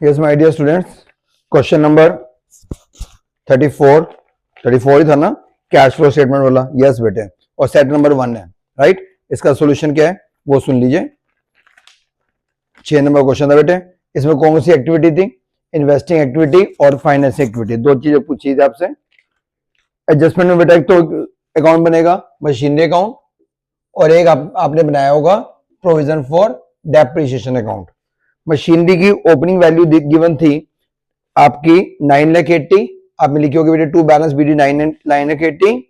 Yes, my dear students, question number 34 ही था ना, cash flow statement वाला। यस बेटे, और सेट नंबर 1 है, राइट। इसका सॉल्यूशन क्या है वो सुन लीजिए। 6 नंबर क्वेश्चन था बेटे। इसमें कौन सी एक्टिविटी थी? इन्वेस्टिंग एक्टिविटी और फाइनेंसिंग एक्टिविटी, दो चीजें पूछी थी आपसे। एडजस्टमेंट में बेटा एक तो अकाउंट बनेगा मशीनरी अकाउंट, और एक आपने बनाया होगा provision for depreciation account. Machinery की ओपनिंग वैल्यू गिवन थी आपकी 9,80,000, आपने लिखी होगी बेटे to balance BD 9,80,000।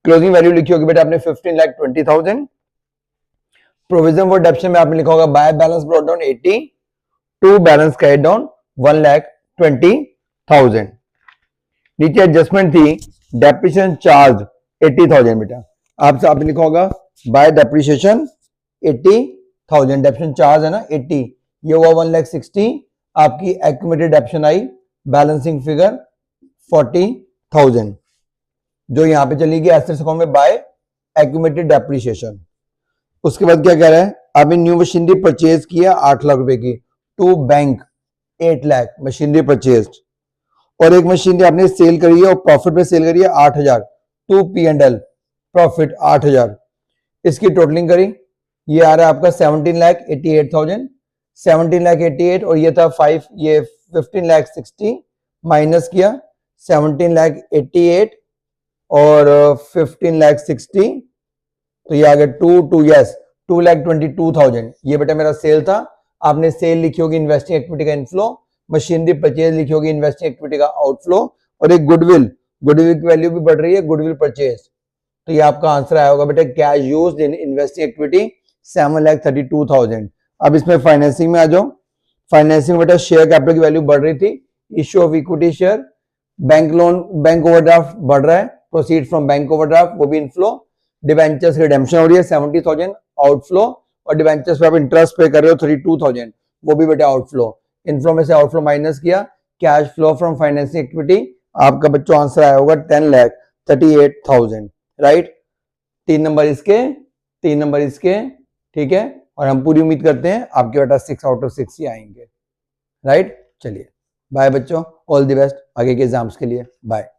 Closing value लिखी होगी बेटे आपने 15,20,000। प्रोविजन फॉर डेप्शन में आपने लिखा होगा by balance brought down 80, to balance carried down 1,20,000। नीचे एडजस्टमेंट थी डेप्रिसिएशन चार्ज 80,000 बेटा, आपने लिखा होगा बाय डेप्रिसिएशन 80,000, डेप्रिसिएशन चार्ज है ना 80, ये हुआ 1,60,000। आपकी एक्यूमुलेटेड डेप्शन आई बैलेंसिंग फिगर 40,000, जो यहां पे चली गई एसेट्स अकाउंट में बाय एक्यूमुलेटेड डेप्रिसिएशन। उसके बाद क्या कह रहा है, आपने न्यू मशीनरी परचेज किया 8 लाख रुपए की, to bank 8 lakh machinery purchase, और एक मशीनरी आपने सेल करी है और प्रॉफिट पे सेल करी है 8,000, टू P&L प्रॉफिट 8,000। इसकी टोटलिंग करी, ये आ रहा है आपका 17,88,000, 17,88,000, और ये था 15,60,000 माइनस किया 17,88,000 और 15,60,000, तो ये आ गया 2,22,000। ये बेटा मेरा सेल था। आपने सेल लिखी होगी इन्वेस्टिंग एक्टिविटी का इनफ्लो, मशीनरी परचेज लिखी होगी इन्वेस्टिंग एक्टिविटी का आउटफ्लो, और एक गुडविल की वैल्यू भी बढ़ रही है, गुडविल परचेज। तो ये आपका आंसर आया होगा बेटा cash used in investing activity 7,32,000। अब इसमें फाइनेंसिंग में आ जाओ। फाइनेंसिंग बेटा शेयर कैपिटल की वैल्यू बढ़ रही थी, issue of equity share, bank loan, bank overdraft बढ़ रहा है, प्रोसीड फ्रॉम बैंक ओवरड्राफ्ट वो भी इनफ्लो, डिवेंचर्स रिडेम्पशन हो रही है 70,000 आउटफ्लो, और डिवेंचर्स पे आप इंटरेस्ट पे कर रहे हो 32,000, वो भी बेटा आउटफ्लो। इनफ्लो में से आउटफ्लो माइनस किया, cash flow from financing activity, आपका बच्चों आंसर आया होगा 10,38,000, राइट। 3 नंबर इसके, ठीक है, और हम पूरी उम्मीद करते हैं आपके बेटा 6 आउट ऑफ 6 ही आएंगे, राइट। चलिए बाय बच्चों, ऑल द बेस्ट आगे के एग्जाम्स के लिए, बाय।